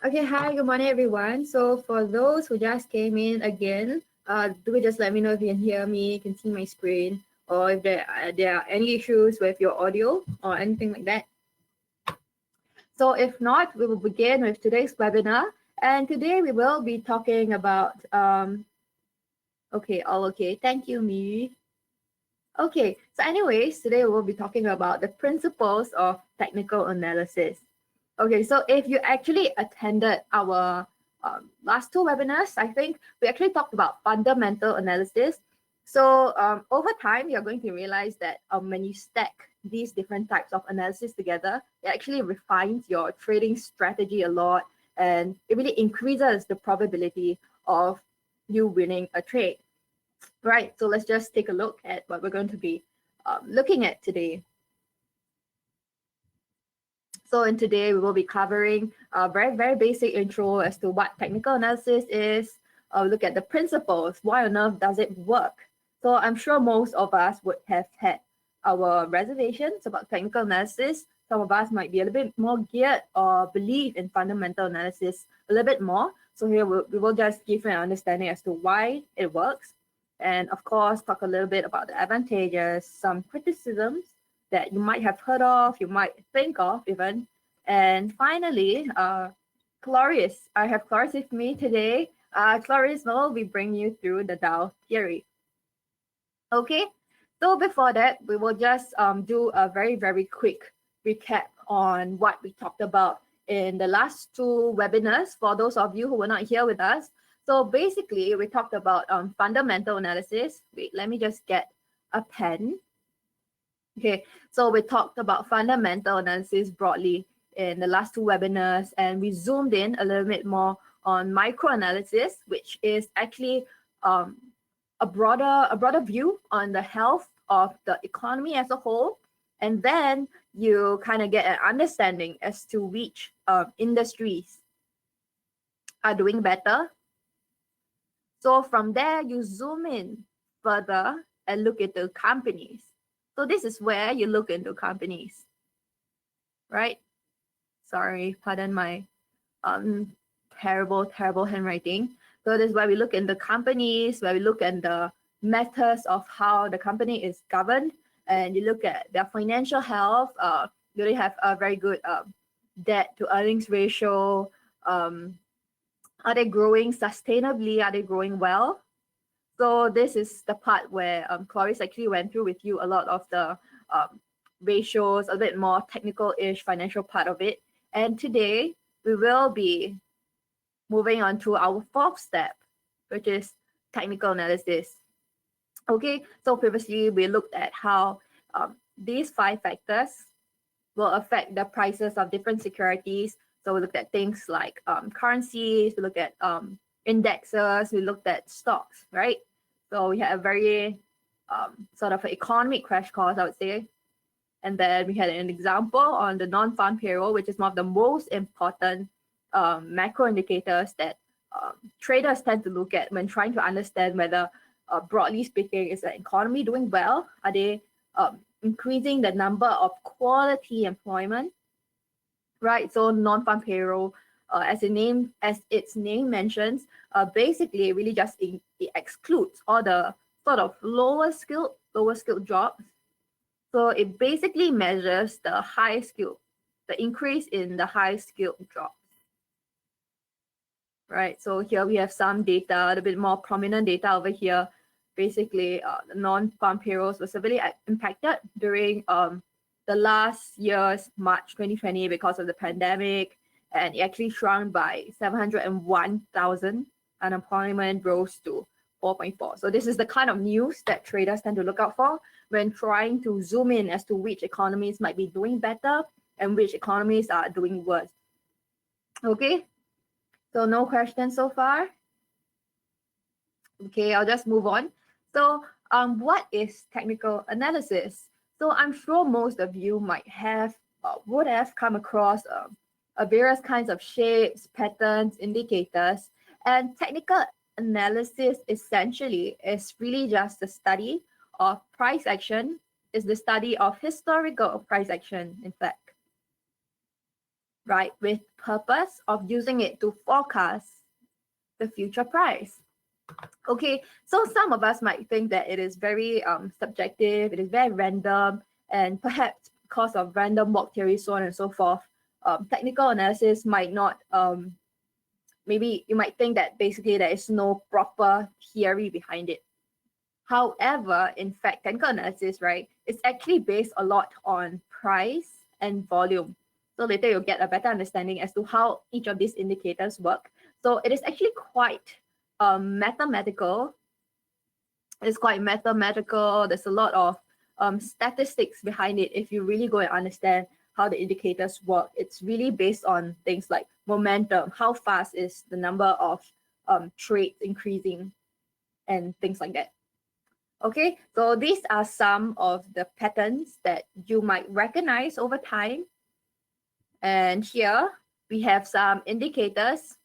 Okay, hi, good morning, everyone. So for those who just came in again, do just let me know if you can hear me, can see my screen, or if there are any issues with your audio or anything like that. So if not, we will begin with today's webinar. And today we will be talking about, okay, all okay. Thank you, Mi. Okay, so anyways, today we will be talking about the principles of technical analysis. Okay, so if you actually attended our last two webinars, I think we actually talked about fundamental analysis. So over time, you're going to realize that when you stack these different types of analysis together, it actually refines your trading strategy a lot, and it really increases the probability of you winning a trade. Right, so let's just take a look at what we're going to be looking at today. So in today, we will be covering a very basic intro as to what technical analysis is, look at the principles, why on earth does it work? So I'm sure most of us would have had our reservations about technical analysis. Some of us might be a little bit more geared or believe in fundamental analysis a little bit more. So here we will just give you an understanding as to why it works. And of course, talk a little bit about the advantages, some criticisms that you might have heard of, you might think of even. And finally, Clarice. I have Clarice with me today. Clarice will be bringing you through the Dow theory. Okay, so before that, we will just do a very quick recap on what we talked about in the last two webinars for those of you who were not here with us. So basically, we talked about fundamental analysis. Wait, let me just get a pen. Okay, so we talked about fundamental analysis broadly in the last two webinars, and we zoomed in a little bit more on microanalysis, which is actually um, a broader view on the health of the economy as a whole, and then you kind of get an understanding as to which industries are doing better. So from there, you zoom in further and look into companies. So this is where you look into companies, right? Sorry, pardon my um terrible handwriting. So this is where we look into companies, where we look at the methods of how the company is governed, and you look at their financial health. Do they have a very good debt to earnings ratio? Um, are they growing sustainably? Are they growing well? So this is the part where Clarice actually went through with you a lot of the um, ratios, a bit more technical-ish financial part of it. And today we will be moving on to our fourth step, which is technical analysis. Okay, so previously we looked at how these five factors will affect the prices of different securities. So we looked at things like currencies, we looked at indexes, we looked at stocks, right? So we had a very sort of an economic crash course, I would say. And then we had an example on the non-farm payroll, which is one of the most important macro indicators that traders tend to look at when trying to understand whether, broadly speaking, is the economy doing well? Are they increasing the number of quality employment, right? So non-farm payroll, as its name mentions, basically it really just it excludes all the sort of lower skilled jobs. So it basically measures the increase in the high skilled jobs, right? So here we have some data, a little bit more prominent data over here. Basically, the non-farm payrolls were severely impacted during the last year's March 2020 because of the pandemic, and it actually shrunk by 701,000. Unemployment rose to 4.4. So this is the kind of news that traders tend to look out for when trying to zoom in as to which economies might be doing better and which economies are doing worse. Okay, so no questions so far. Okay, I'll just move on. So what is technical analysis? So I'm sure most of you might have would have come across various kinds of shapes, patterns, indicators, and technical analysis essentially is really just the study of price action, is the study of historical price action, in fact. right? With purpose of using it to forecast the future price. Okay, so some of us might think that it is very subjective, it is very random, and perhaps because of random walk theory, so on and so forth, technical analysis might not, maybe you might think that basically there is no proper theory behind it. However, in fact, technical analysis, right, is actually based a lot on price and volume. So later you'll get a better understanding as to how each of these indicators work. So it is actually quite mathematical. It's quite mathematical. There's a lot of statistics behind it. If you really go and understand how the indicators work, it's really based on things like momentum. How fast is the number of trades increasing and things like that. Okay, so these are some of the patterns that you might recognize over time. And here we have some indicators,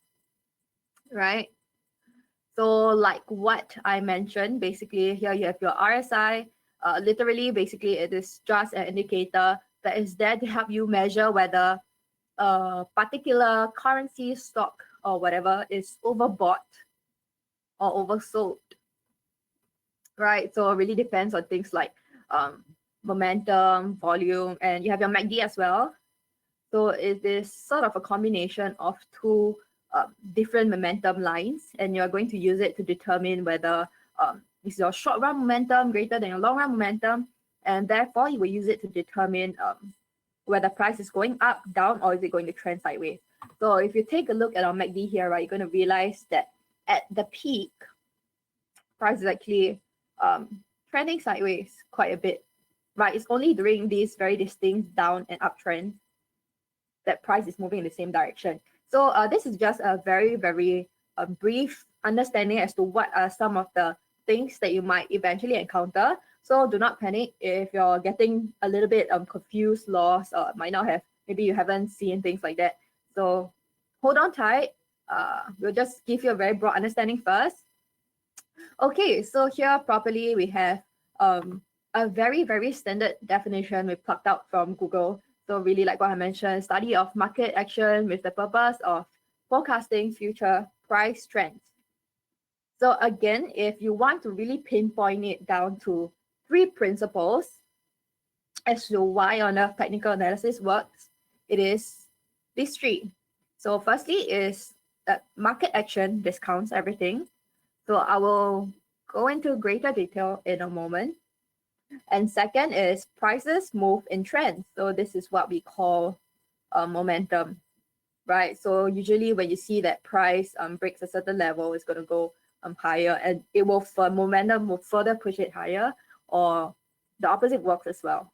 right? So like what I mentioned, basically here you have your RSI. Literally, basically it is just an indicator that is there to help you measure whether a particular currency, stock, or whatever is overbought or oversold, right? So it really depends on things like momentum, volume, and you have your MACD as well. So it is sort of a combination of two different momentum lines, and you're going to use it to determine whether is your short run momentum greater than your long run momentum, and therefore you will use it to determine whether price is going up, down, or is it going to trend sideways. So if you take a look at our MACD here, right, you're going to realize that at the peak, price is actually trending sideways quite a bit, right? It's only during these very distinct down and uptrend that price is moving in the same direction. So this is just a very, very brief understanding as to what are some of the things that you might eventually encounter. So do not panic if you're getting a little bit confused, lost, or might not have, maybe you haven't seen things like that. So hold on tight. We'll just give you a very broad understanding first. Okay, so here properly we have a very, very standard definition we plucked out from Google. So really like what I mentioned, study of market action with the purpose of forecasting future price trends. So again, if you want to really pinpoint it down to 3 principles as to why on earth technical analysis works, it is these 3. So firstly is that market action discounts everything. So I will go into greater detail in a moment. And second is prices move in trends. So this is what we call momentum, right? So usually when you see that price breaks a certain level, it's going to go higher, and it will, for momentum, will further push it higher, or the opposite works as well,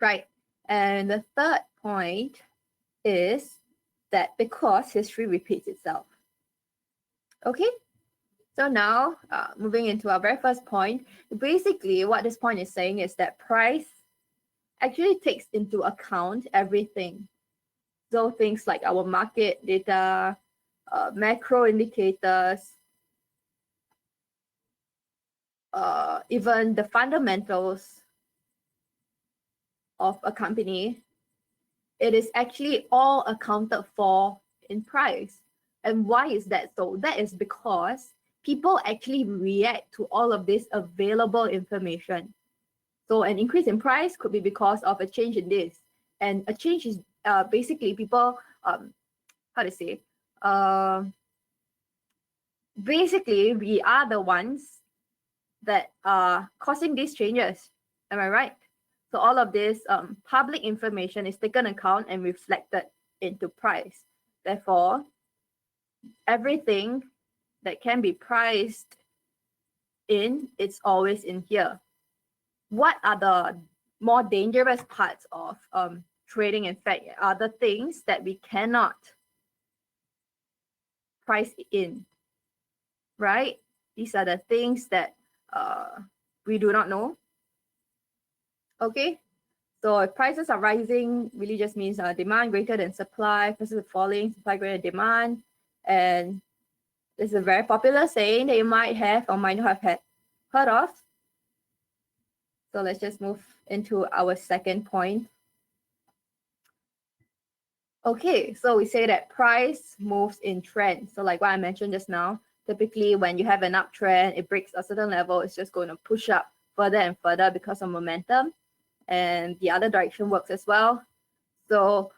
right? And the third point is that because history repeats itself. Okay, so now moving into our very first point, basically what this point is saying is that price actually takes into account everything. So things like our market data, macro indicators, even the fundamentals of a company, it is actually all accounted for in price. And why is that so? That is because people actually react to all of this available information. So an increase in price could be because of a change in this. And a change is basically people, how to say, basically we are the ones that are causing these changes. Am I right? So all of this public information is taken account and reflected into price. Therefore, everything that can be priced in, it's always in here. What are the more dangerous parts of trading? In fact, are the things that we cannot price in, right? These are the things that we do not know. Okay, so if prices are rising, really just means demand greater than supply, prices are falling, supply greater than demand. And this is a very popular saying that you might have or might not have heard of. So let's just move into our second point. Okay, so we say that price moves in trends. So like what I mentioned just now, typically when you have an uptrend, it breaks a certain level, it's just going to push up further and further because of momentum. And the other direction works as well. So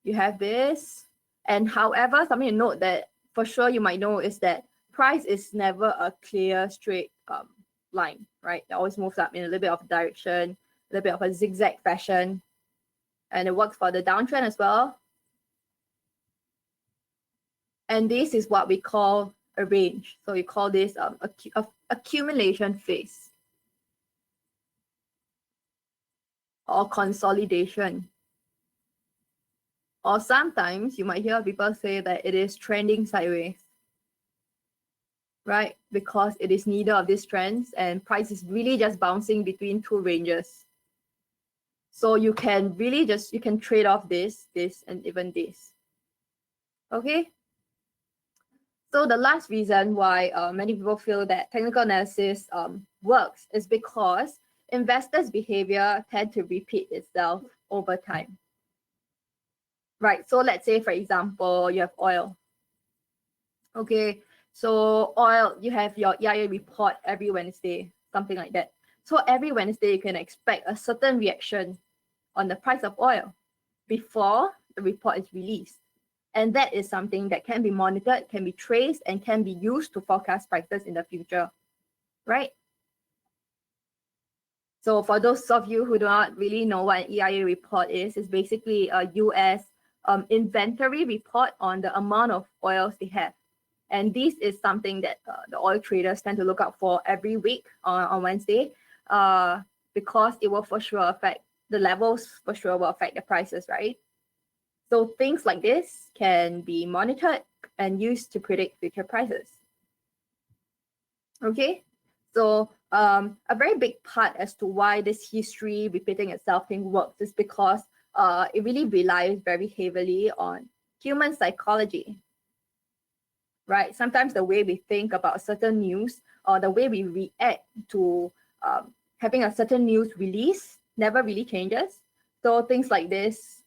you have this. And however, something to note that for sure you might know is that price is never a clear, straight line, right? It always moves up in a little bit of direction, a little bit of a zigzag fashion. And it works for the downtrend as well. And this is what we call a range. So we call this accumulation phase or consolidation. Or sometimes you might hear people say that it is trending sideways, right? Because it is neither of these trends and price is really just bouncing between two ranges. So you can really you can trade off this, and even this. Okay. So the last reason why many people feel that technical analysis works is because investors' behavior tend to repeat itself over time. Right, so let's say, for example, you have oil. Okay, so oil, you have your EIA report every Wednesday, something like that. So every Wednesday, you can expect a certain reaction on the price of oil before the report is released. And that is something that can be monitored, can be traced, and can be used to forecast prices in the future, right? So for those of you who do not really know what an EIA report is, it's basically a US inventory report on the amount of oils they have. And this is something that the oil traders tend to look out for every week on Wednesday because it will for sure affect the levels, for sure will affect the prices, right? So things like this can be monitored and used to predict future prices. Okay, so a very big part as to why this history repeating itself thing works is because it really relies very heavily on human psychology, right? Sometimes the way we think about certain news or the way we react to having a certain news release never really changes. So things like this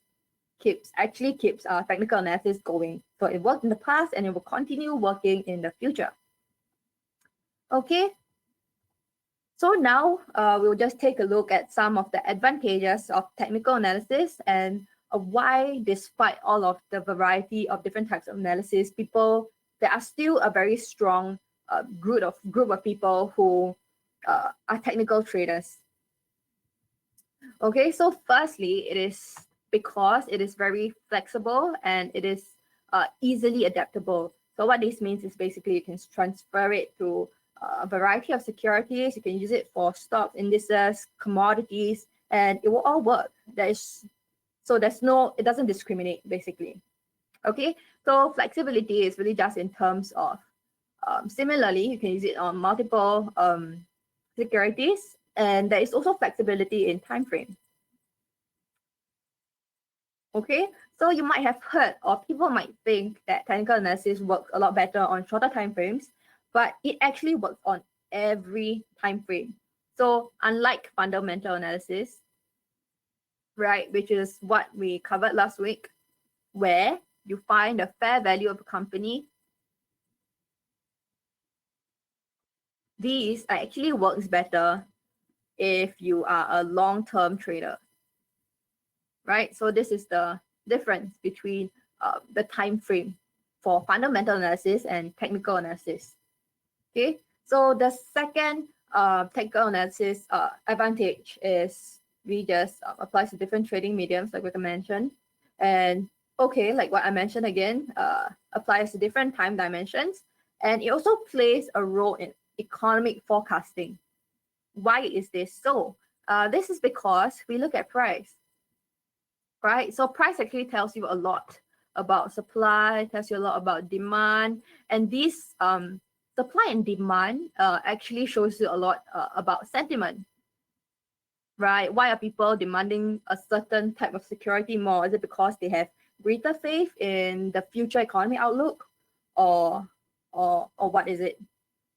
actually keeps technical analysis going. So it worked in the past and it will continue working in the future. Okay, so now we'll just take a look at some of the advantages of technical analysis and why, despite all of the variety of different types of analysis, there are still a very strong group of people who are technical traders. Okay, so firstly, it is because it is very flexible and it is easily adaptable. So what this means is basically you can transfer it to a variety of securities. You can use it for stocks, indices, commodities, and it will all work. It doesn't discriminate basically. Okay, so flexibility is really just in terms of similarly, you can use it on multiple securities, and there is also flexibility in time frame. Okay, so you might have heard, or people might think that technical analysis works a lot better on shorter time frames, but it actually works on every time frame. So unlike fundamental analysis, right, which is what we covered last week, where you find the fair value of a company, these actually works better if you are a long-term trader, right? So this is the difference between the time frame for fundamental analysis and technical analysis. Okay, so the second technical analysis advantage is we just applies to different trading mediums, like I mentioned, and okay, like what I mentioned again, applies to different time dimensions, and it also plays a role in economic forecasting. Why is this so? This is because we look at price, right? So price actually tells you a lot about supply, tells you a lot about demand, and these supply and demand actually shows you a lot about sentiment, right? Why are people demanding a certain type of security more? Is it because they have greater faith in the future economy outlook, or what is it,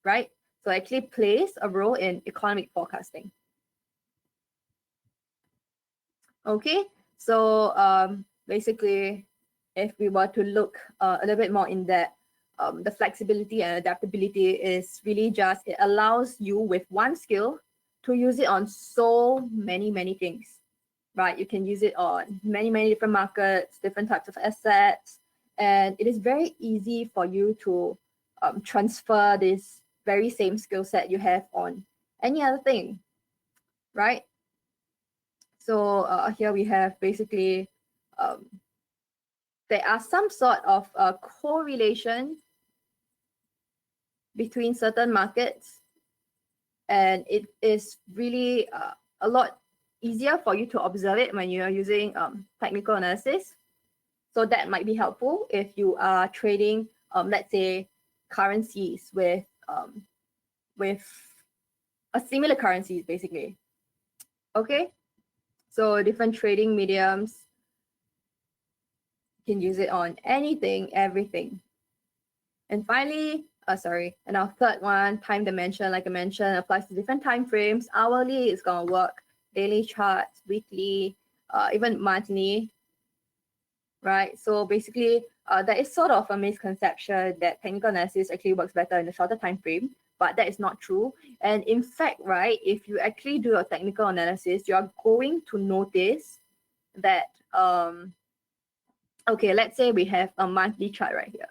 right? So it actually plays a role in economic forecasting. Okay, so basically, if we were to look a little bit more in depth, the flexibility and adaptability is really just, it allows you with one skill to use it on so many things, right? You can use it on many different markets, different types of assets, and it is very easy for you to transfer this very same skill set you have on any other thing, right? So here we have basically, there are some sort of correlation between certain markets, and it is really a lot easier for you to observe it when you are using technical analysis. So that might be helpful if you are trading, let's say, currencies with a similar currencies, basically. Okay, so different trading mediums, you can use it on anything, everything. And finally, and our third one, time dimension, like I mentioned, applies to different time frames. Hourly is gonna work, daily charts, weekly, even monthly, right? So basically, there is sort of a misconception that technical analysis actually works better in a shorter time frame, but that is not true. And in fact, right, if you actually do a technical analysis, you are going to notice that, okay, let's say we have a monthly chart right here.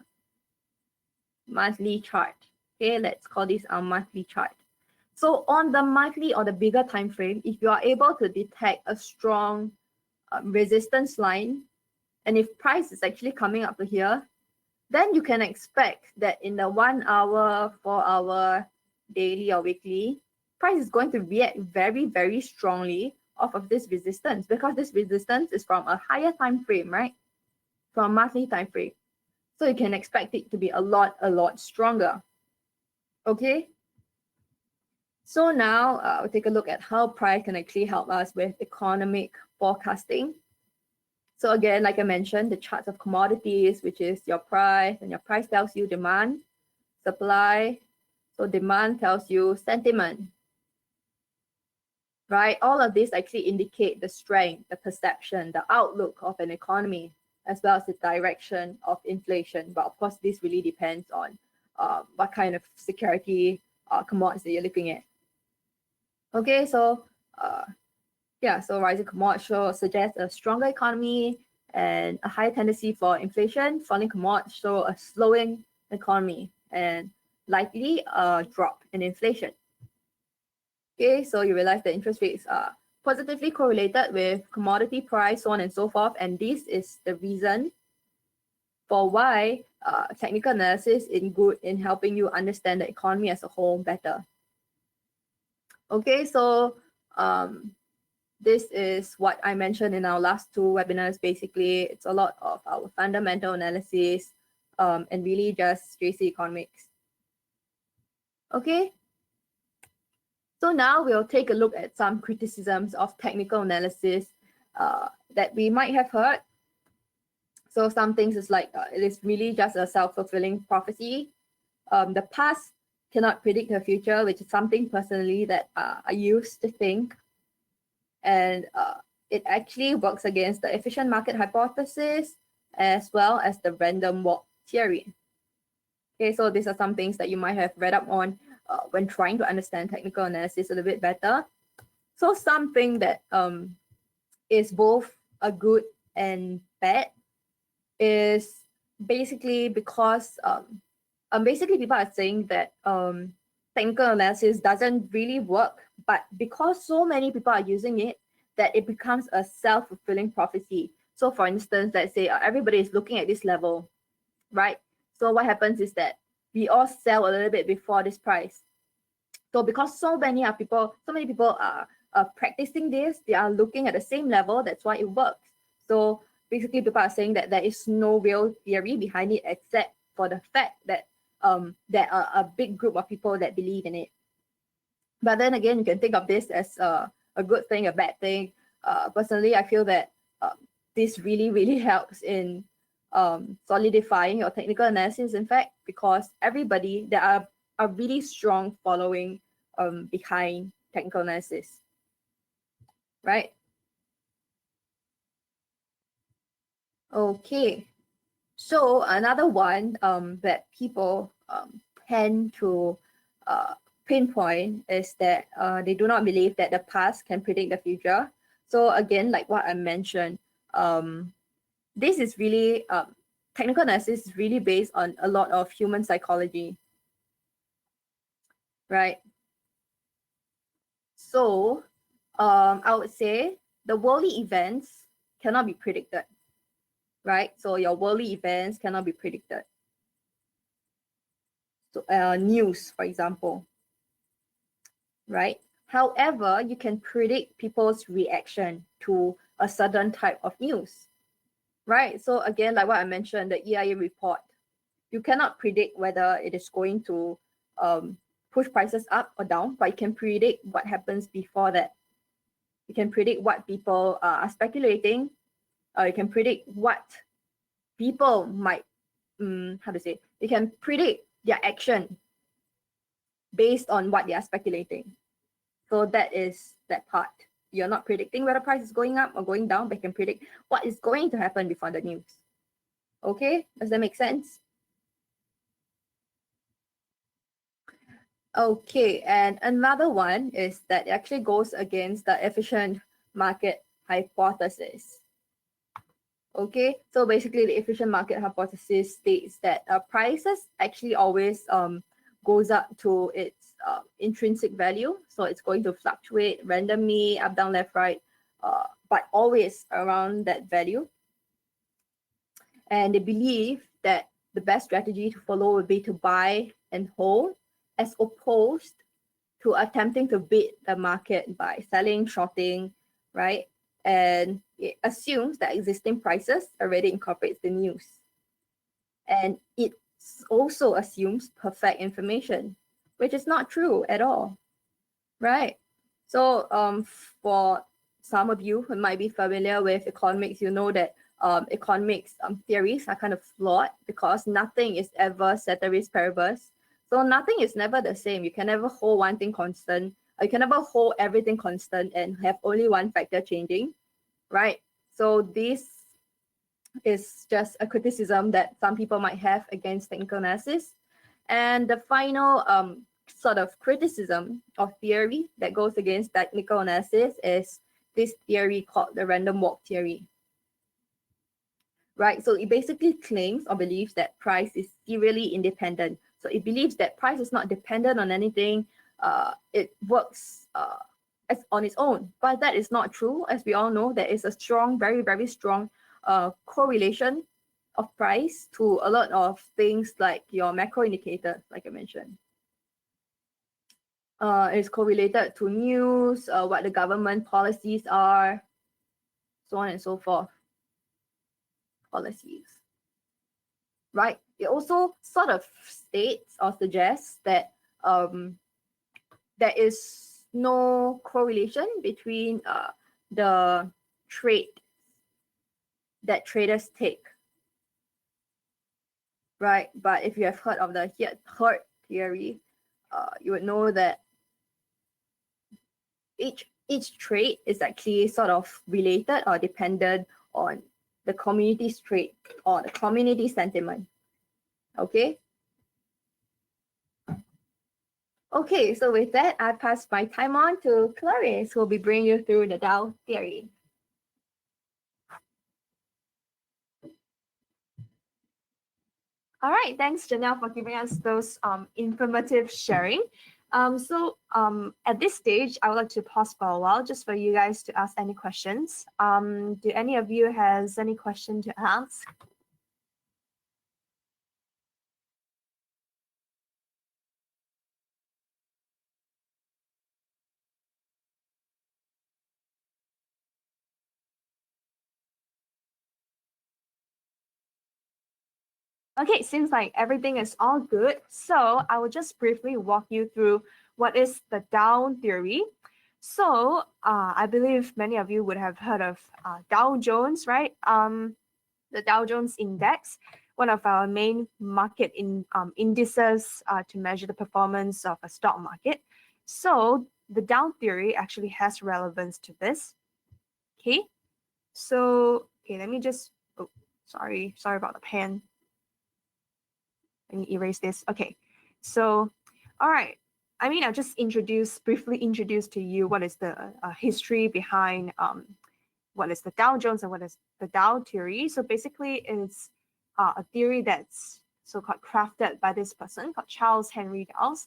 Monthly chart. Okay, let's call this our monthly chart. So on the monthly or the bigger time frame, if you are able to detect a strong resistance line, and if price is actually coming up to here, then you can expect that in the 1 hour, 4 hour, daily or weekly, price is going to react very strongly off of this resistance, because this resistance is from a higher time frame, right? From monthly time frame. So you can expect it to be a lot stronger. Okay. So now we'll take a look at how price can actually help us with economic forecasting. So again, like I mentioned, the charts of commodities, which is your price, and your price tells you demand, supply. So demand tells you sentiment, right? All of these actually indicate the strength, the perception, the outlook of an economy, as well as the direction of inflation. But of course, this really depends on what kind of security commodities that you're looking at. Okay, so yeah, so rising commodities suggest a stronger economy and a higher tendency for inflation. Falling commodities show a slowing economy and likely a drop in inflation. Okay, so you realize that interest rates are positively correlated with commodity price, so on and so forth. And this is the reason for why technical analysis is good in helping you understand the economy as a whole better. Okay, so this is what I mentioned in our last two webinars. Basically, it's a lot of our fundamental analysis and really just straight economics. Okay, so now we'll take a look at some criticisms of technical analysis that we might have heard. So some things is like, it is really just a self-fulfilling prophecy. The past cannot predict the future, which is something personally that I used to think. And it actually works against the efficient market hypothesis as well as the random walk theory. Okay, so these are some things that you might have read up on when trying to understand technical analysis a little bit better. So something that is both a good and bad is basically because basically people are saying that technical analysis doesn't really work, but because so many people are using it, that it becomes a self-fulfilling prophecy. So for instance, let's say everybody is looking at this level, right? So what happens is that we all sell a little bit before this price. So because so many people are practicing this, they are looking at the same level, that's why it works. So basically people are saying that there is no real theory behind it except for the fact that there are a big group of people that believe in it. But then again, you can think of this as a good thing, a bad thing. Personally, I feel that this really helps in solidifying your technical analysis, in fact, because everybody, there are a really strong following behind technical analysis, right? Okay, so another one that people tend to pinpoint is that they do not believe that the past can predict the future. So again, like what I mentioned, um, this is really technical analysis is really based on a lot of human psychology, right? So I would say the worldly events cannot be predicted, right? So your worldly events cannot be predicted. So news, for example, right? However, you can predict people's reaction to a certain type of news, right? So again, like what I mentioned, the EIA report, you cannot predict whether it is going to push prices up or down, but you can predict what happens before that. You can predict what people are speculating. You can predict what people might, how to say, you can predict their action based on what they are speculating. So that is that part. You're not predicting whether price is going up or going down, but you can predict what is going to happen before the news. Okay, does that make sense? Okay, and another one is that it actually goes against the efficient market hypothesis. Okay, so basically the efficient market hypothesis states that prices actually always goes up to its intrinsic value. So it's going to fluctuate randomly up, down, left, right, but always around that value. And they believe that the best strategy to follow would be to buy and hold as opposed to attempting to beat the market by selling, shorting, right? And it assumes that existing prices already incorporates the news. And it also assumes perfect information, which is not true at all, right? So for some of you who might be familiar with economics, you know that economics theories are kind of flawed because nothing is ever ceteris paribus. So nothing is never the same. You can never hold one thing constant. You can never hold everything constant and have only one factor changing, right? So this is just a criticism that some people might have against technical analysis. And the final sort of criticism of theory that goes against technical analysis is this theory called the random walk theory. Right, so it basically claims or believes that price is serially independent. So it believes that price is not dependent on anything. It works as on its own, but that is not true. As we all know, there is a strong, very, very strong correlation of price to a lot of things like your macro indicators, like I mentioned. It's correlated to news, what the government policies are, so on and so forth. Policies, right? It also sort of states or suggests that there is no correlation between the trade that traders take, right? But if you have heard of the herd theory, you would know that each trade is actually sort of related or dependent on the community's trade or the community sentiment. Okay. Okay, so with that, I pass my time on to Clarice, who will be bringing you through the Dow theory. All right, thanks, Janelle, for giving us those informative sharing. At this stage, I would like to pause for a while just for you guys to ask any questions. Do any of you has any question to ask? Okay, seems like everything is all good. So I will just briefly walk you through what is the Dow theory. So I believe many of you would have heard of Dow Jones, right? The Dow Jones Index, one of our main market indices to measure the performance of a stock market. So the Dow theory actually has relevance to this. Okay, so okay, let me just Sorry about the pen. Let me erase this. Okay, so, all right. I mean, I'll just briefly introduce to you what is the history behind what is the Dow Jones and what is the Dow theory. So basically, it's a theory that's so-called crafted by this person called Charles Henry Dawes,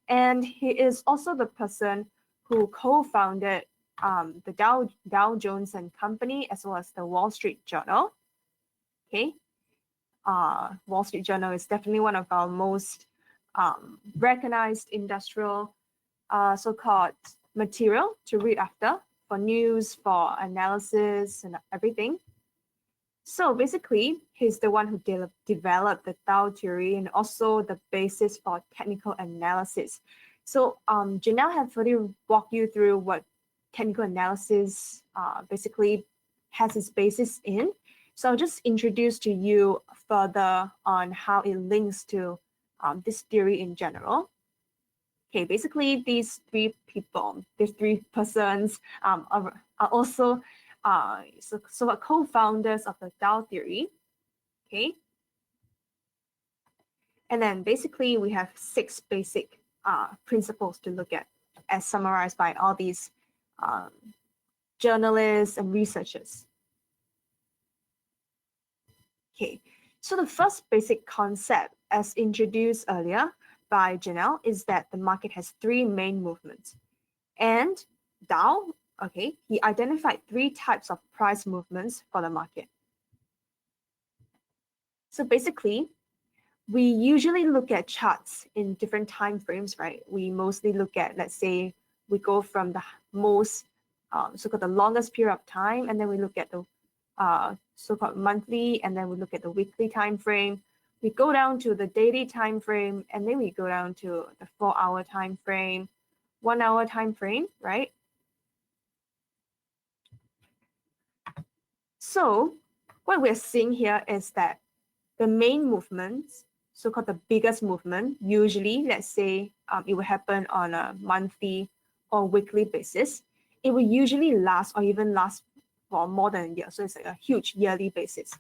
and he is also the person who co-founded the Dow Jones and Company, as well as the Wall Street Journal. Okay, Wall Street Journal is definitely one of our most recognized industrial so-called material to read after for news, for analysis, and everything. So basically, he's the one who developed the Dow theory and also the basis for technical analysis. So Janelle have already walked you through what technical analysis basically has its basis in. So I'll just introduce to you further on how it links to this theory in general. Okay, basically these three persons are also so co-founders of the Dow theory. Okay, and then basically we have 6 basic principles to look at, as summarized by all these journalists and researchers. Okay, so the first basic concept, as introduced earlier by Janelle, is that the market has 3 main movements. And Dow, okay, he identified 3 types of price movements for the market. So basically, we usually look at charts in different time frames, right? We mostly look at, let's say, we go from the most so-called the longest period of time, and then we look at the so-called monthly, and then we look at the weekly time frame. We go down to the daily time frame, and then we go down to the 4-hour time frame, 1-hour time frame, right? So what we're seeing here is that the main movements, so-called the biggest movement, usually, let's say it will happen on a monthly or weekly basis. It will usually last or even last for more than a year. So it's like a huge yearly basis.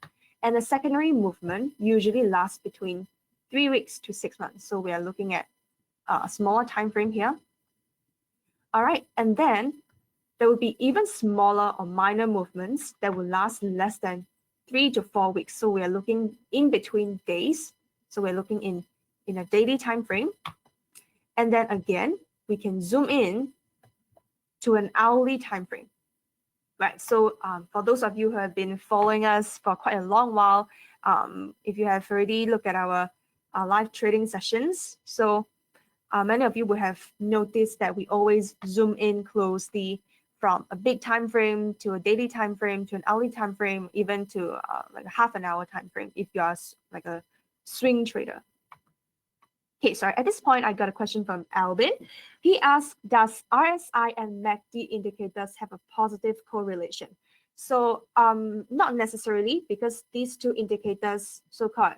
And the secondary movement usually lasts between 3 weeks to 6 months. So we are looking at a smaller time frame here. All right, and then there will be even smaller or minor movements that will last less than 3 to 4 weeks. So we are looking in between days. So we're looking in a daily time frame. And then again, we can zoom in to an hourly time frame. Right, so for those of you who have been following us for quite a long while, if you have already looked at our live trading sessions, so many of you would have noticed that we always zoom in closely from a big time frame to a daily time frame to an hourly time frame, even to like a half an hour time frame if you are like a swing trader. Okay, sorry, at this point, I got a question from Alvin. He asked, does RSI and MACD indicators have a positive correlation? So not necessarily, because these 2 indicators so-called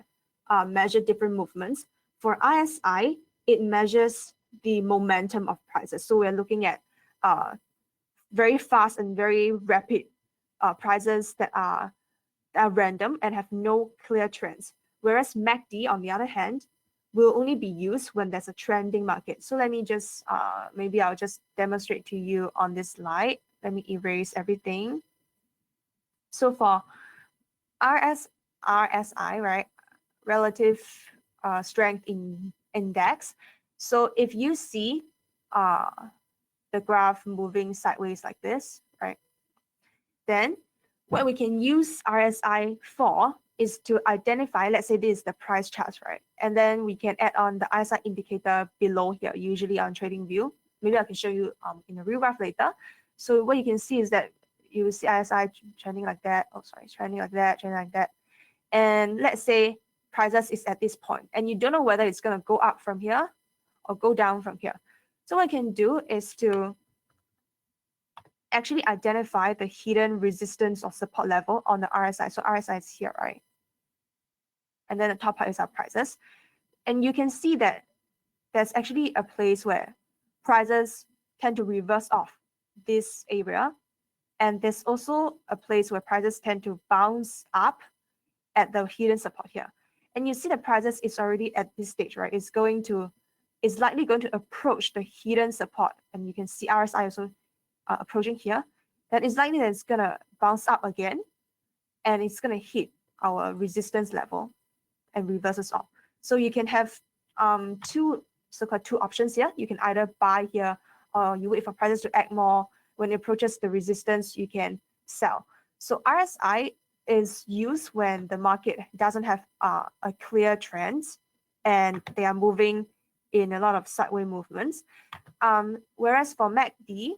measure different movements. For RSI, it measures the momentum of prices. So we're looking at very fast and very rapid prices that are random and have no clear trends. Whereas MACD, on the other hand, will only be used when there's a trending market. So let me just, maybe I'll just demonstrate to you on this slide. Let me erase everything. So for RSI, right, relative strength in index. So if you see the graph moving sideways like this, right, then what we can use RSI for is to identify, let's say this is the price chart, right? And then we can add on the RSI indicator below here, usually on TradingView. Maybe I can show you in a real graph later. So what you can see is that you see RSI trending like that. Oh, sorry, trending like that, trending like that. And let's say prices is at this point, and you don't know whether it's going to go up from here or go down from here. So what I can do is to actually identify the hidden resistance or support level on the RSI. So RSI is here, right? And then the top part is our prices. And you can see that there's actually a place where prices tend to reverse off this area. And there's also a place where prices tend to bounce up at the hidden support here. And you see the prices is already at this stage, right? It's likely going to approach the hidden support. And you can see RSI also approaching here. That is likely that it's gonna bounce up again, and it's gonna hit our resistance level and reverses off. So you can have two options here. You can either buy here, or you wait for prices to act more. When it approaches the resistance, you can sell. So RSI is used when the market doesn't have a clear trend and they are moving in a lot of sideways movements. Whereas for MACD,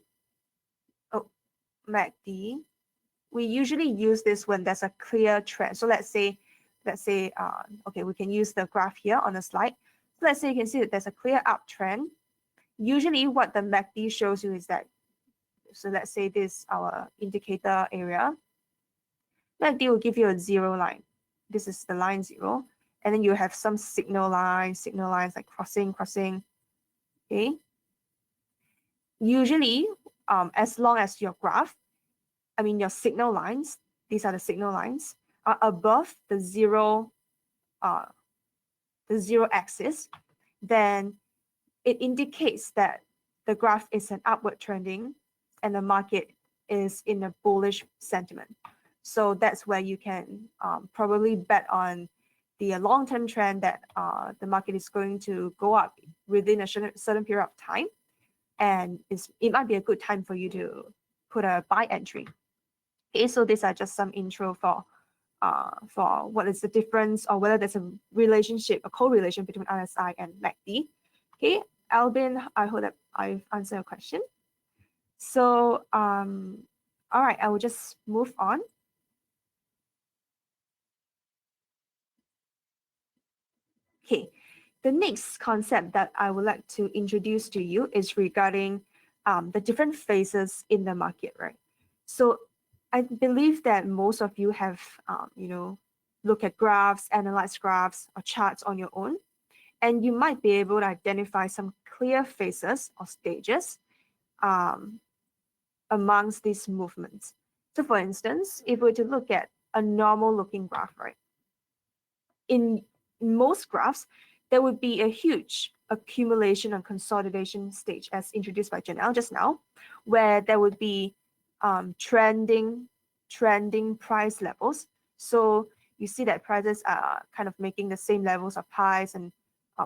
we usually use this when there's a clear trend. So let's say, okay, we can use the graph here on the slide. So let's say you can see that there's a clear uptrend. Usually what the MACD shows you is that, so let's say this our indicator area. MACD will give you a 0 line. This is the line 0. And then you have some signal lines like crossing, okay? Usually, as long as your graph, your signal lines, these are the signal lines, are above the zero axis, then it indicates that the graph is an upward trending and the market is in a bullish sentiment. So that's where you can probably bet on the long-term trend that the market is going to go up within a certain period of time. And it might be a good time for you to put a buy entry. Okay, so these are just some intro for what is the difference, or whether there's a relationship, a correlation between RSI and MACD. Okay, Albin, I hope that I've answered your question. So, all right, I will just move on. Okay, the next concept that I would like to introduce to you is regarding the different phases in the market, right? So I believe that most of you have, look at graphs, analyze graphs or charts on your own, and you might be able to identify some clear phases or stages amongst these movements. So for instance, if we were to look at a normal looking graph, right? In most graphs, there would be a huge accumulation and consolidation stage as introduced by Janelle just now, where there would be trending price levels. So you see that prices are kind of making the same levels of highs, and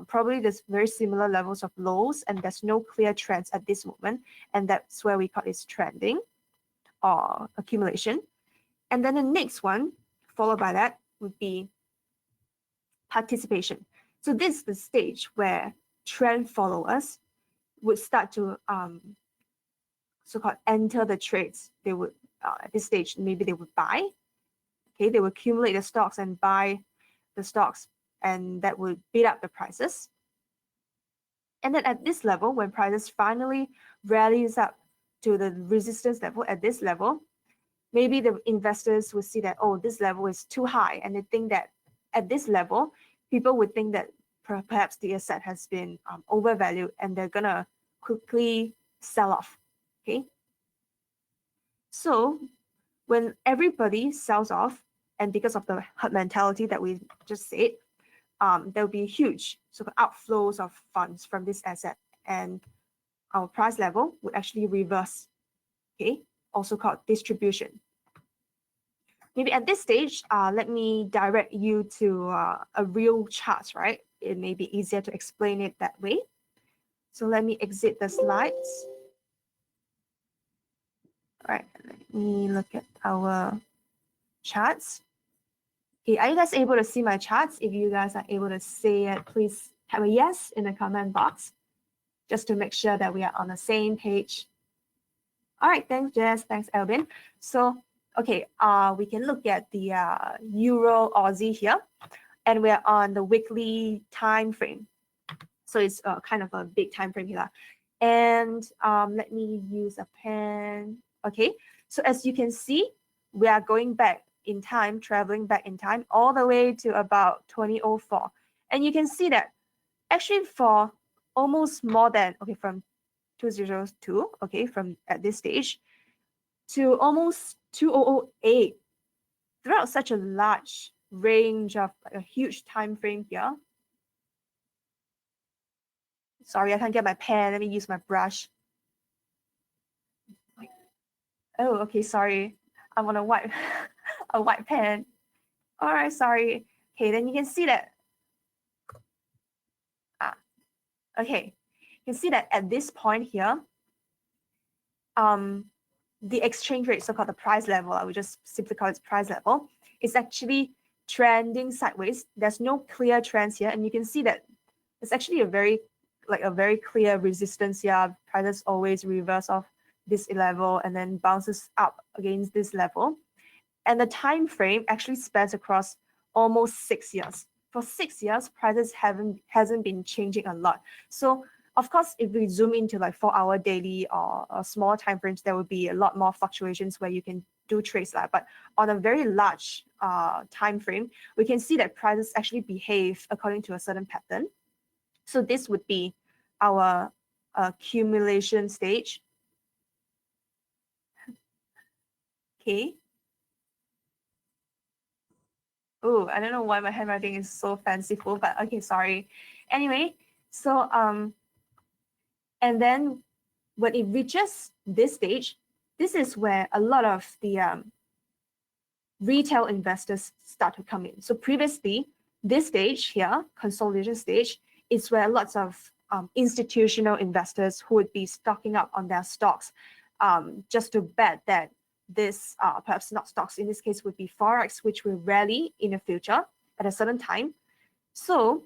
probably there's very similar levels of lows, and there's no clear trends at this moment. And that's where we call it trending or accumulation. And then the next one, followed by that, would be participation. So this is the stage where trend followers would start to so-called enter the trades. They would at this stage, maybe they would buy. Okay, they would accumulate the stocks and buy the stocks, and that would beat up the prices. And then at this level, when prices finally rallies up to the resistance level at this level, maybe the investors would see that, oh, this level is too high, and they think that at this level, people would think that perhaps the asset has been overvalued, and they're gonna quickly sell off. Okay. So when everybody sells off, and because of the herd mentality that we just said, there'll be huge sort of outflows of funds from this asset, and our price level would actually reverse. Okay, also called distribution. Maybe at this stage, let me direct you to a real chart, right? It may be easier to explain it that way. So let me exit the slides. All right, let me look at our charts. Okay, are you guys able to see my charts? If you guys are able to see it, please have a yes in the comment box, just to make sure that we are on the same page. All right, thanks, Jess. Thanks, Alvin. So, okay, we can look at the Euro Aussie here, and we're on the weekly time frame. So it's kind of a big time frame here. And let me use a pen. Okay, so as you can see, we are going back in time, traveling back in time all the way to about 2004. And you can see that actually for almost more than, okay, from 2002, okay, from at this stage to almost 2008, throughout such a large range of a huge time frame here. Sorry, I can't get my pen. Let me use my brush. Oh, okay, sorry. I'm on a white a white pen. All right, sorry. Okay, then you can see that. Okay, you can see that at this point here, the exchange rate, so-called the price level, I would just simply call it price level, is actually trending sideways. There's no clear trends here, and you can see that it's actually a very clear resistance here. Prices always reverse off this level and then bounces up against this level. And the time frame actually spans across almost 6 years. For 6 years, prices hasn't been changing a lot. So of course, if we zoom into like 4-hour daily or small time frames, there will be a lot more fluctuations where you can do trades like. But on a very large time frame, we can see that prices actually behave according to a certain pattern. So this would be our accumulation stage. Okay. Oh, I don't know why my handwriting is so fanciful, but okay, sorry. Anyway, so and then when it reaches this stage, this is where a lot of the retail investors start to come in. So previously, this stage here, consolidation stage, is where lots of institutional investors who would be stocking up on their stocks just to bet that this, perhaps not stocks, in this case would be Forex, which will rally in the future at a certain time. So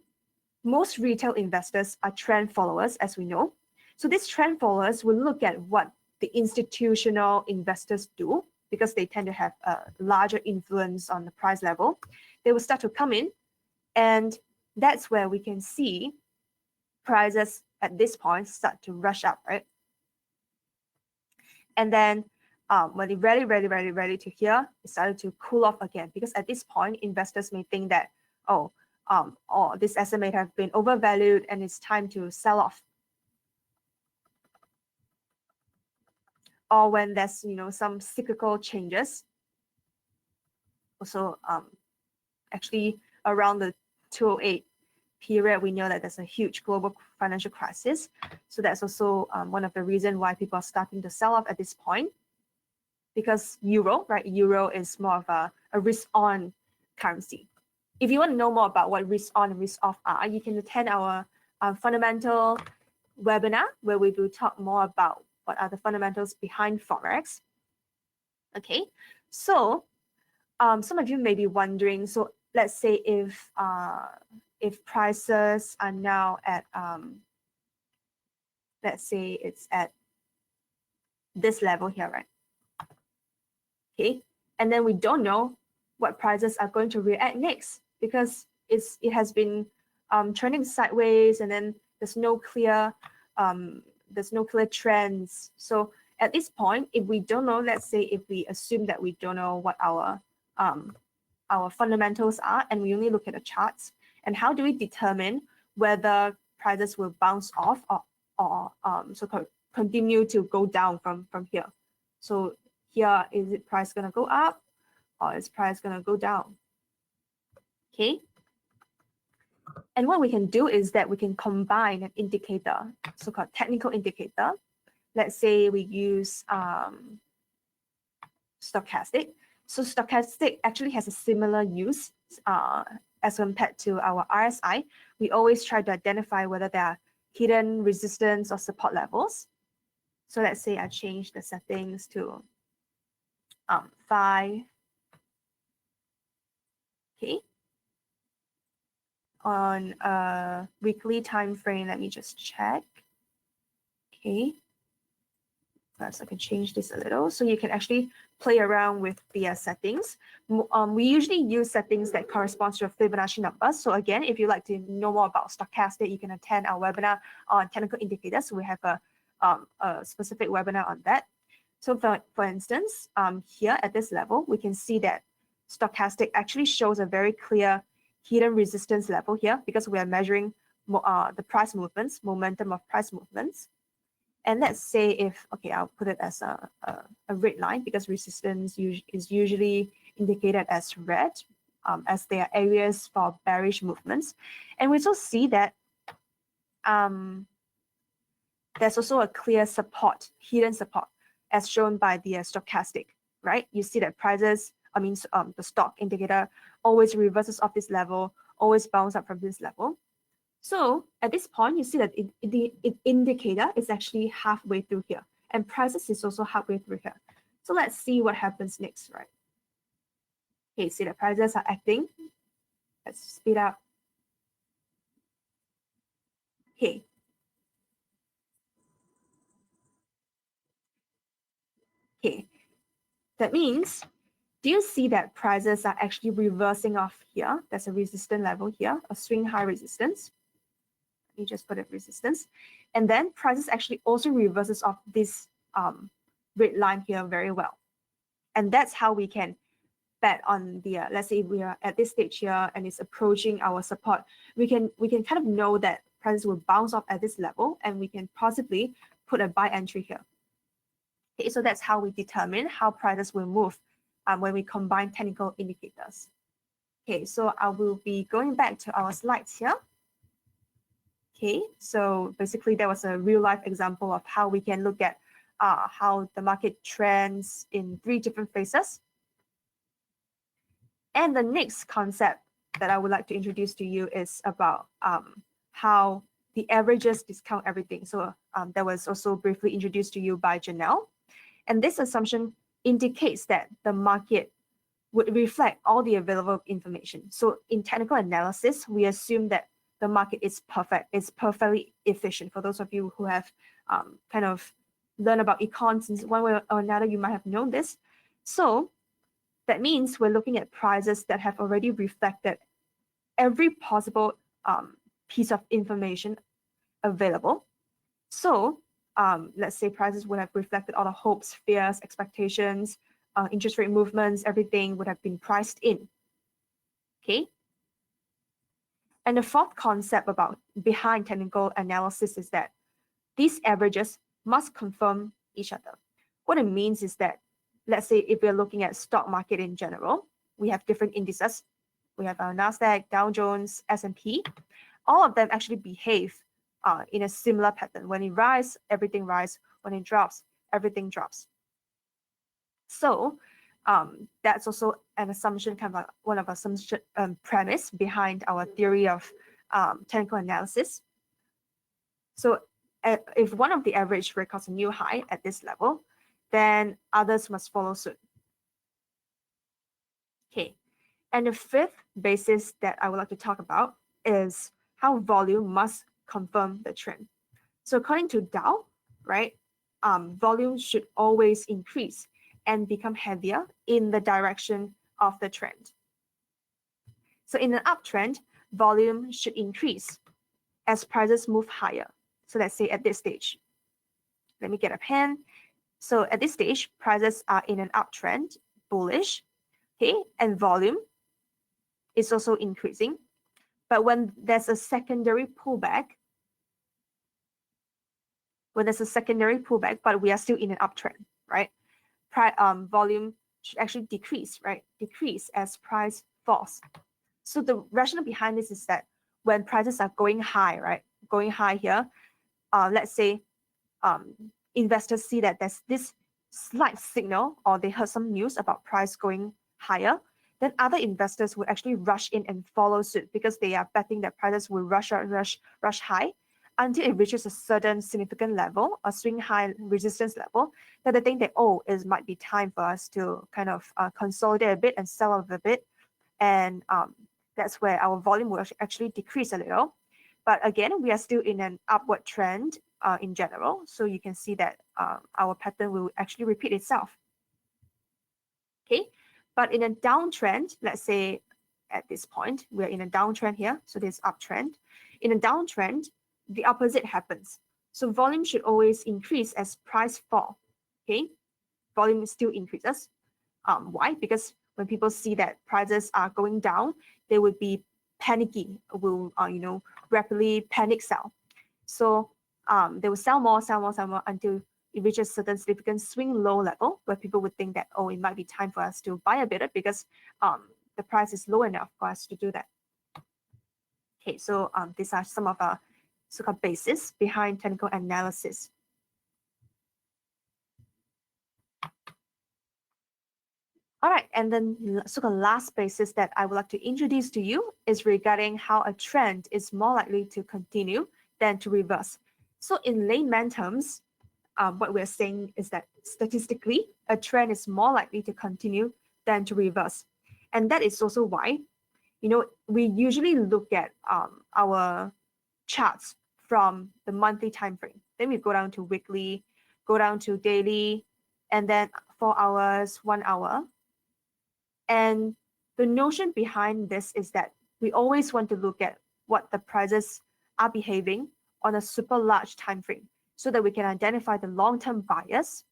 most retail investors are trend followers, as we know. So these trend followers will look at what the institutional investors do because they tend to have a larger influence on the price level. They will start to come in, and that's where we can see prices at this point start to rush up, right? And then when it rally to here, it started to cool off again because at this point, investors may think that, oh, this asset may have been overvalued and it's time to sell off. Or when there's some cyclical changes. Also, actually around the 2008 period, we know that there's a huge global financial crisis. So that's also one of the reasons why people are starting to sell off at this point. Because euro, right? Euro is more of a risk-on currency. If you want to know more about what risk-on and risk-off are, you can attend our fundamental webinar where we will talk more about what are the fundamentals behind Forex. Okay, so some of you may be wondering, so let's say if prices are now at, let's say it's at this level here, right? Okay, and then we don't know what prices are going to react next because it has been trending sideways, and then there's no clear trends. So at this point, if we don't know, let's say if we assume that we don't know what our fundamentals are, and we only look at the charts, and how do we determine whether prices will bounce off or continue to go down from here? So here, is it price gonna go up or is price gonna go down? Okay. And what we can do is that we can combine an indicator, so-called technical indicator. Let's say we use stochastic. So stochastic actually has a similar use as compared to our RSI. We always try to identify whether there are hidden resistance or support levels. So let's say I change the settings to 5. Okay. On a weekly time frame, let me just check. Okay. Perhaps I can change this a little so you can actually play around with the settings. We usually use settings that correspond to Fibonacci numbers. So again, if you'd like to know more about stochastic, you can attend our webinar on technical indicators. So we have a specific webinar on that. So for instance, here at this level, we can see that stochastic actually shows a very clear hidden resistance level here because we are measuring the price movements, momentum of price movements. And let's say if, okay, I'll put it as a red line because resistance is usually indicated as red. as they are areas for bearish movements. And we also see that there's also a clear support, hidden support, as shown by the stochastic, right? You see that prices, the stock indicator always reverses off this level, always bounce up from this level. So at this point, you see that the indicator is actually halfway through here, and prices is also halfway through here. So let's see what happens next, right? Okay, see the prices are acting. Let's speed up. Okay. Okay, that means, do you see that prices are actually reversing off here? There's a resistance level here, a swing high resistance. Let me just put it resistance. And then prices actually also reverses off this red line here very well. And that's how we can bet on the, let's say we are at this stage here and it's approaching our support. We can kind of know that prices will bounce off at this level and we can possibly put a buy entry here. Okay, so that's how we determine how prices will move when we combine technical indicators. Okay, so I will be going back to our slides here. Okay, so basically there was a real life example of how we can look at how the market trends in 3 different phases. And the next concept that I would like to introduce to you is about how the averages discount everything. So that was also briefly introduced to you by Janelle. And this assumption indicates that the market would reflect all the available information. So in technical analysis, we assume that the market is perfect, it's perfectly efficient. For those of you who have kind of learned about econs in one way or another, you might have known this. So that means we're looking at prices that have already reflected every possible piece of information available. So let's say prices would have reflected all the hopes, fears, expectations, interest rate movements, everything would have been priced in. Okay. And the fourth concept behind technical analysis is that these averages must confirm each other. What it means is that, let's say if we're looking at stock market in general, we have different indices. We have our NASDAQ, Dow Jones, S&P. All of them actually behave in a similar pattern. When it rises, everything rises. When it drops, everything drops. So that's also an assumption, kind of one of assumption premise behind our theory of technical analysis. So if one of the average records a new high at this level, then others must follow suit. Okay, and the fifth basis that I would like to talk about is how volume must confirm the trend. So according to Dow, right, volume should always increase and become heavier in the direction of the trend. So in an uptrend, volume should increase as prices move higher. So let's say at this stage, let me get a pen. So at this stage, prices are in an uptrend, bullish, okay, and volume is also increasing. But when there's a secondary pullback, but we are still in an uptrend, right? Volume should actually decrease, right? Decrease as price falls. So the rationale behind this is that when prices are going high, right? Going high here, let's say investors see that there's this slight signal or they heard some news about price going higher, then other investors will actually rush in and follow suit because they are betting that prices will rush high until it reaches a certain significant level, a swing high resistance level, that they think that, oh, it might be time for us to kind of consolidate a bit and sell off a bit. And that's where our volume will actually decrease a little. But again, we are still in an upward trend in general. So you can see that our pattern will actually repeat itself. Okay, but in a downtrend, let's say at this point, we're in a downtrend here. So this uptrend. In a downtrend, the opposite happens. So volume should always increase as price fall. Okay, volume still increases. Why? Because when people see that prices are going down, they would be panicking, will rapidly panic sell. So they will sell more until it reaches a certain significant swing low level where people would think that, oh, it might be time for us to buy a bit because the price is low enough for us to do that. Okay, so these are some of our so-called basis behind technical analysis. All right, and then so-called last basis that I would like to introduce to you is regarding how a trend is more likely to continue than to reverse. So in layman terms, what we're saying is that statistically, a trend is more likely to continue than to reverse. And that is also why, we usually look at our charts from the monthly time frame. Then we go down to weekly, go down to daily, and then 4 hours, 1 hour. And the notion behind this is that we always want to look at what the prices are behaving on a super large time frame so that we can identify the long-term bias.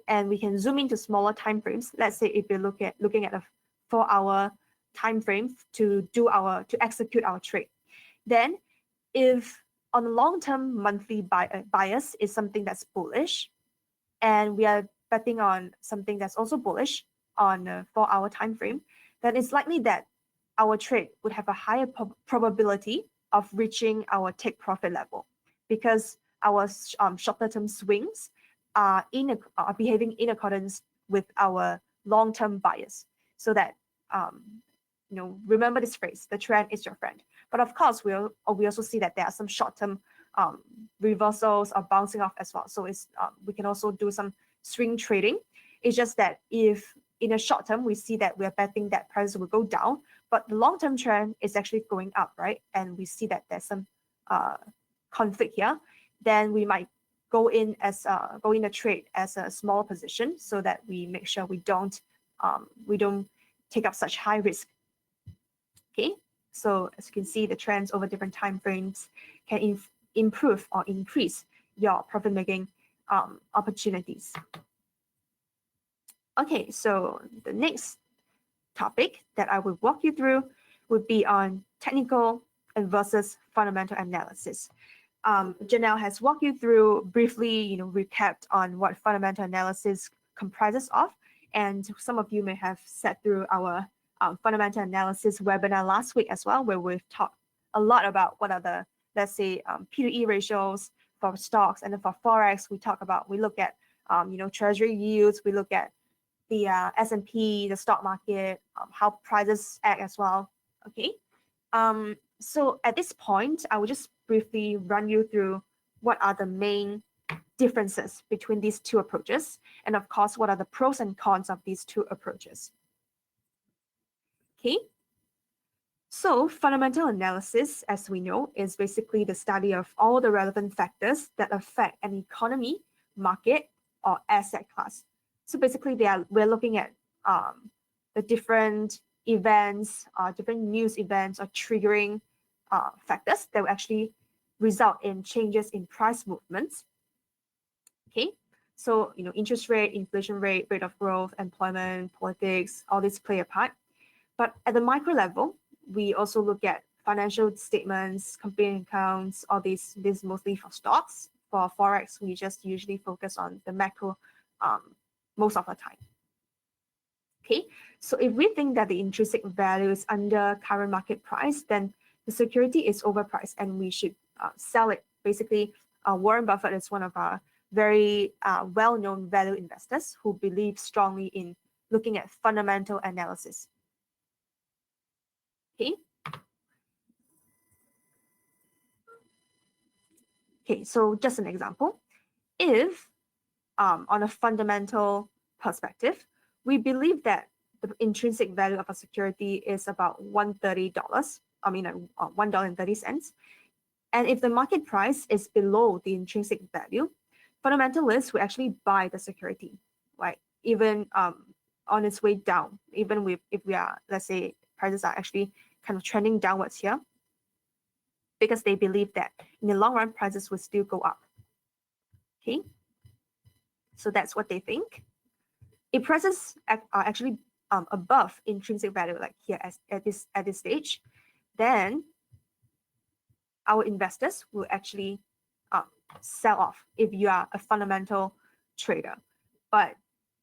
And we can zoom into smaller time frames. Let's say if you're looking at a 4-hour time frame to execute our trade. Then if on the long-term monthly bias is something that's bullish, and we are betting on something that's also bullish on a 4-hour time frame, then it's likely that our trade would have a higher probability of reaching our take profit level, because our shorter term swings are behaving in accordance with our long-term bias. So that remember this phrase: the trend is your friend. But of course, we also see that there are some short-term reversals or bouncing off as well. So we can also do some swing trading. It's just that if in the short term we see that we are betting that prices will go down, but the long-term trend is actually going up, right? And we see that there's some conflict here, then we might go in a trade as a small position so that we make sure we don't take up such high risk. Okay, so as you can see, the trends over different time frames can improve or increase your profit making opportunities. Okay, so the next topic that I will walk you through would be on technical versus fundamental analysis. Janelle has walked you through briefly, recapped on what fundamental analysis comprises of, and some of you may have sat through our fundamental analysis webinar last week as well, where we've talked a lot about what are the, let's say, P/E ratios for stocks, and then for Forex, we look at treasury yields, we look at the S&P, the stock market, how prices act as well. Okay, so at this point, I will just briefly run you through what are the main differences between these two approaches, and of course, what are the pros and cons of these two approaches. Okay, so fundamental analysis, as we know, is basically the study of all the relevant factors that affect an economy, market, or asset class. So basically, we're looking at the different events, different news events, or triggering factors that will actually result in changes in price movements. Okay, so interest rate, inflation rate, rate of growth, employment, politics, all these play a part. But at the micro level, we also look at financial statements, company accounts, all these mostly for stocks. For Forex, we just usually focus on the macro most of the time. Okay, so if we think that the intrinsic value is under current market price, then the security is overpriced and we should sell it. Basically, Warren Buffett is one of our very well-known value investors who believe strongly in looking at fundamental analysis. Okay, so just an example. If on a fundamental perspective, we believe that the intrinsic value of a security is about $130, $1.30. And if the market price is below the intrinsic value, fundamentalists will actually buy the security, right? Even on its way down, even if we are, let's say, prices are actually kind of trending downwards here, because they believe that in the long run, prices will still go up. Okay, so that's what they think. If prices are actually above intrinsic value, like here at this stage, then our investors will actually sell off if you are a fundamental trader. But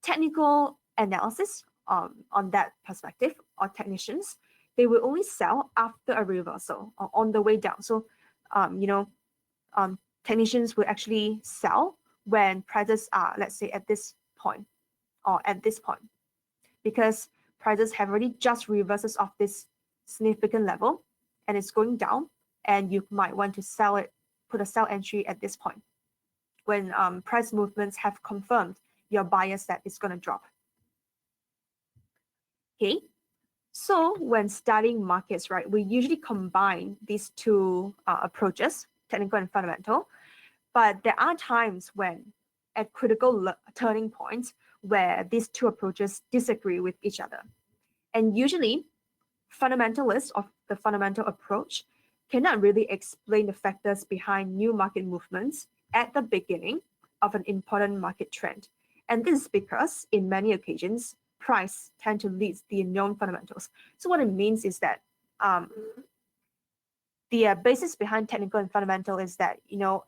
technical analysis on that perspective, or technicians, they will only sell after a reversal or on the way down. So, technicians will actually sell when prices are, let's say, at this point or at this point, because prices have already just reverses off this significant level and it's going down, and you might want to sell it, put a sell entry at this point when price movements have confirmed your bias that it's going to drop. Okay, so when studying markets, right, we usually combine these two approaches, technical and fundamental, but there are times when at critical turning points where these two approaches disagree with each other. And usually fundamentalists of the fundamental approach cannot really explain the factors behind new market movements at the beginning of an important market trend. And this is because in many occasions, price tend to lead the known fundamentals. So what it means is that the basis behind technical and fundamental is that,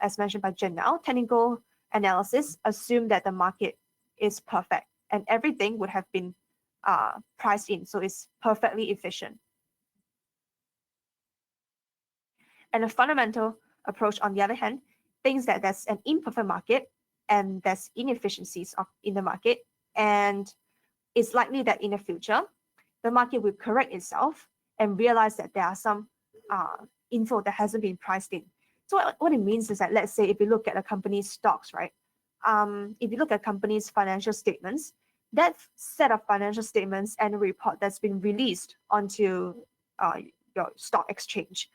as mentioned by Janelle, technical analysis assume that the market is perfect and everything would have been priced in, so it's perfectly efficient. And a fundamental approach, on the other hand, thinks that there's an imperfect market and there's inefficiencies in the market, and it's likely that in the future, the market will correct itself and realize that there are some info that hasn't been priced in. So what it means is that, let's say, if you look at a company's stocks, right? If you look at a company's financial statements, that set of financial statements and a report that's been released onto your stock exchange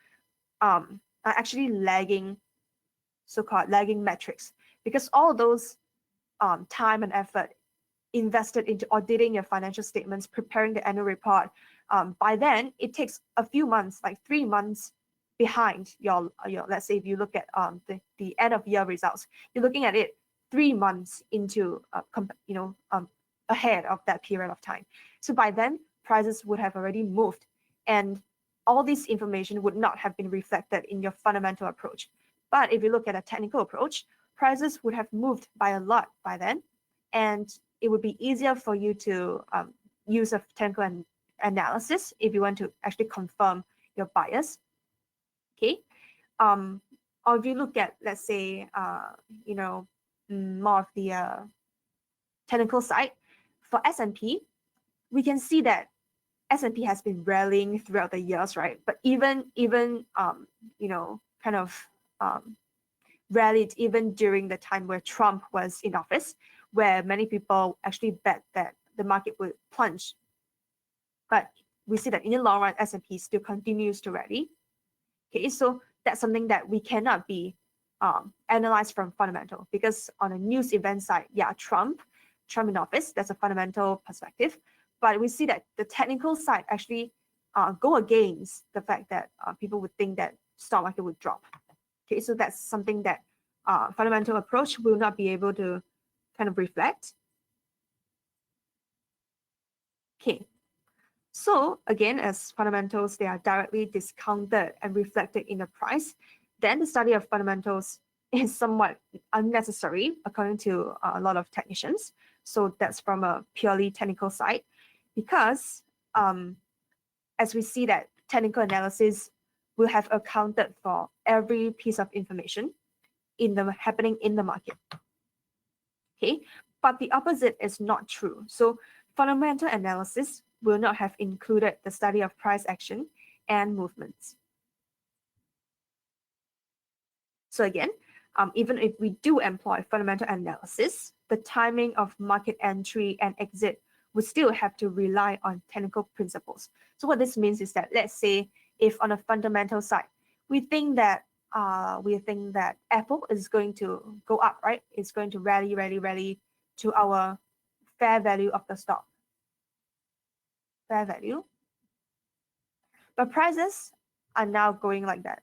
are actually lagging, so-called lagging metrics, because all those time and effort invested into auditing your financial statements, preparing the annual report, by then it takes a few months, like 3 months behind your let's say if you look at the end of year results, you're looking at it 3 months into ahead of that period of time. So by then prices would have already moved, and all this information would not have been reflected in your fundamental approach. But if you look at a technical approach, prices would have moved by a lot by then, and it would be easier for you to use a technical analysis if you want to actually confirm your bias. Okay, or if you look at, let's say, more of the technical side, for S&P, we can see that S&P has been rallying throughout the years, right? But even rallied even during the time where Trump was in office, where many people actually bet that the market would plunge. But we see that in the long run, S&P still continues to rally. Okay, so that's something that we cannot be analyzed from fundamental, because on a news event side, yeah, Trump in office, that's a fundamental perspective. But we see that the technical side actually go against the fact that people would think that stock market would drop. Okay, so that's something that fundamental approach will not be able to kind of reflect. Okay, so again, as fundamentals, they are directly discounted and reflected in the price, then the study of fundamentals is somewhat unnecessary according to a lot of technicians. So that's from a purely technical side, because as we see that technical analysis will have accounted for every piece of information happening in the market. Okay, but the opposite is not true. So fundamental analysis will not have included the study of price action and movements. So again, even if we do employ fundamental analysis, the timing of market entry and exit would still have to rely on technical principles. So what this means is that, let's say, if on a fundamental side, we think that Apple is going to go up, right? It's going to rally to our fair value of the stock. Fair value. But prices are now going like that.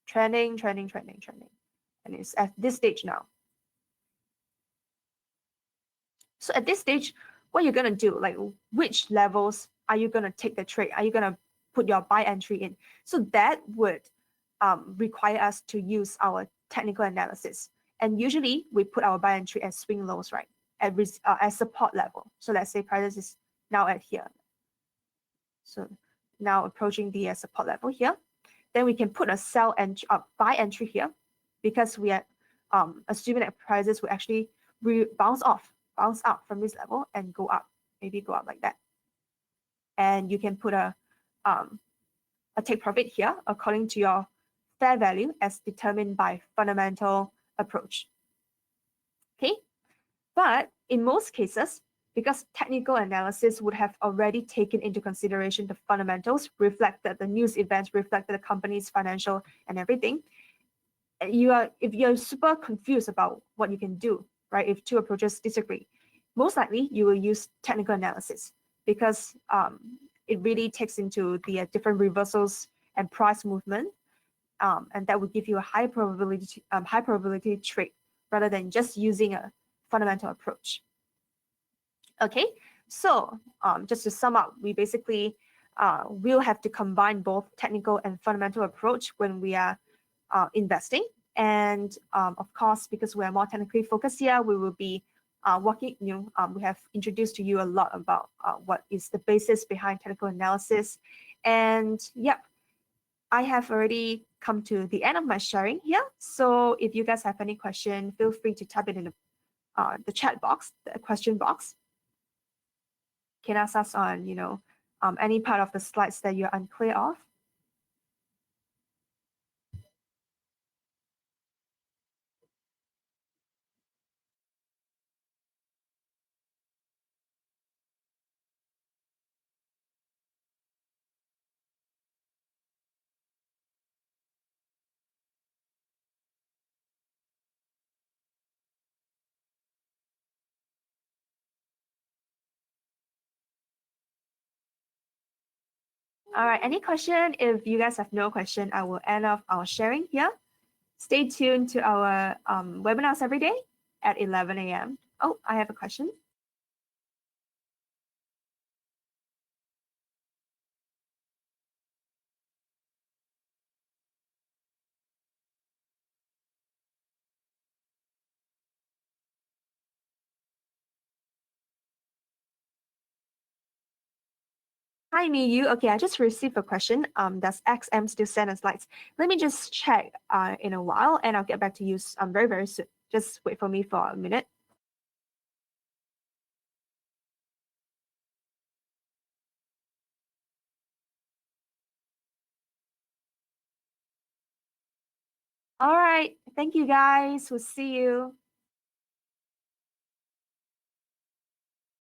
Trending. And it's at this stage now. So at this stage, what you're going to do, like which levels are you going to take the trade? Are you going to put your buy entry in? So that would require us to use our technical analysis. And usually we put our buy entry as swing lows, right? At support level. So let's say prices is now at here. So now approaching the support level here. Then we can put a sell and buy entry here, because we are assuming that prices will actually bounce out from this level and go up, maybe go up like that. And you can put a take profit here according to your fair value as determined by fundamental approach. Okay, but in most cases, because technical analysis would have already taken into consideration the fundamentals, reflected the news events, reflected the company's financial and everything, if you're super confused about what you can do, right? If two approaches disagree, most likely you will use technical analysis, because it really takes into the different reversals and price movement, and that would give you a high probability trade rather than just using a fundamental approach. Okay, so just to sum up, we basically will have to combine both technical and fundamental approach when we are investing. And of course, because we are more technically focused here, we will be working, we have introduced to you a lot about what is the basis behind technical analysis. And yep, I have already come to the end of my sharing here. So if you guys have any question, feel free to type it in the chat box, the question box. Can ask us on, any part of the slides that you're unclear of. All right, any question? If you guys have no question, I will end off our sharing here. Stay tuned to our webinars every day at 11 a.m. Oh, I have a question. Hi, Miyu. Okay, I just received a question. Does XM still send us slides? Let me just check in a while, and I'll get back to you very, very soon. Just wait for me for a minute. All right, thank you guys. We'll see you.